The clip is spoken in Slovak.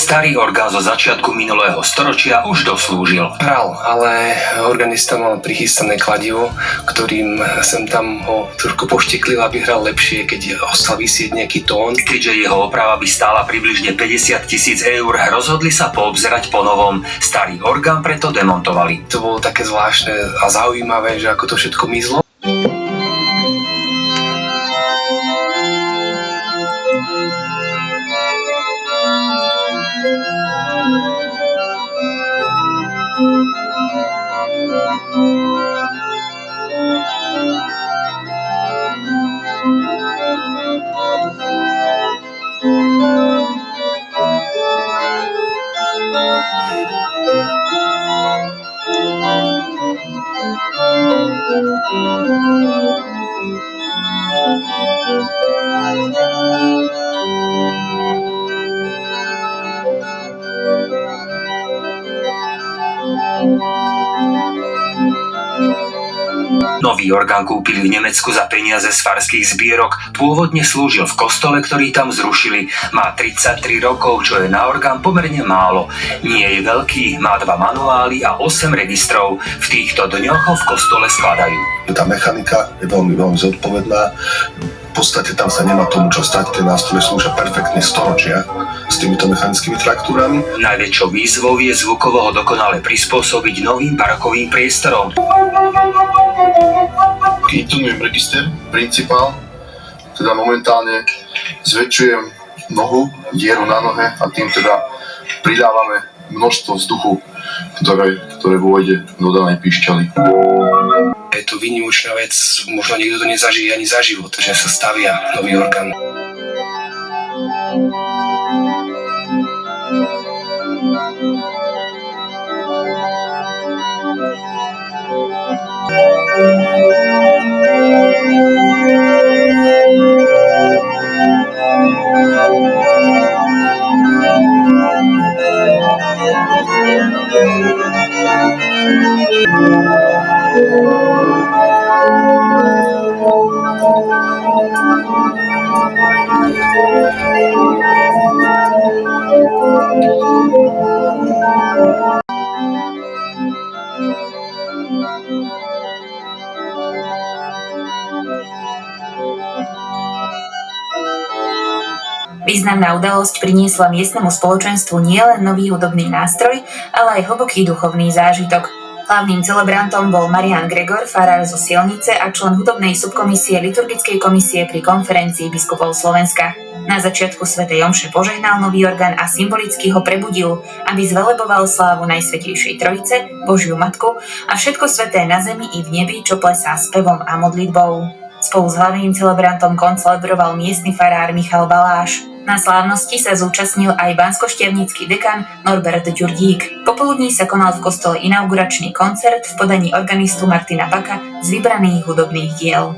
Starý orgán zo začiatku minulého storočia už doslúžil. Hral, ale organista mal prichystané kladivo, ktorým sem tam ho trošku pošteklil, aby hral lepšie, keď ostal vysieť nejaký tón. Keďže jeho oprava by stála približne 50 000 eur, rozhodli sa poobzerať po novom. Starý orgán preto demontovali. To bolo také zvláštne a zaujímavé, že ako to všetko mizlo. Nový orgán kúpili v Nemecku za peniaze z farských zbierok. Pôvodne slúžil v kostole, ktorý tam zrušili. Má 33 rokov, čo je na orgán pomerne málo. Nie je veľký, má 2 manuály a 8 registrov. V týchto dňoch ho v kostole skladajú. Tá mechanika je veľmi zodpovedná. V podstate tam sa nemá tomu čo stať, tie nástroje slúžia perfektne storočia s týmito mechanickými traktúrami. Najväčšou výzvou je zvukovo ho dokonale prispôsobiť novým barokovým priestorom. Intonujem register, principál, teda momentálne zväčšujem nohu, dieru na nohe a tým teda pridávame množstvo vzduchu, ktoré vôjde do danej píšťaly. Je to výnimočná vec, možno niekto to nezažije ani za život, že sa stavia nový orgán. Významná udalosť priniesla miestnemu spoločenstvu nielen nový hudobný nástroj, ale aj hlboký duchovný zážitok. Hlavným celebrantom bol Marián Gregor, farár zo Sielnice a člen hudobnej subkomisie liturgickej komisie pri konferencii biskupov Slovenska. Na začiatku svätej omše požehnal nový orgán a symbolicky ho prebudil, aby zveleboval slávu Najsvätejšej Trojice, Božiu Matku a všetko sväté na zemi i v nebi, čo plesá spevom a modlitbou. Spolu s hlavným celebrantom koncelebroval miestny farár Michal Baláš. Na slávnosti sa zúčastnil aj banskoštiavnický dekan Norbert Ďurdík. Popoludní sa konal v kostole inauguračný koncert v podaní organistu Martina Baka z vybraných hudobných diel.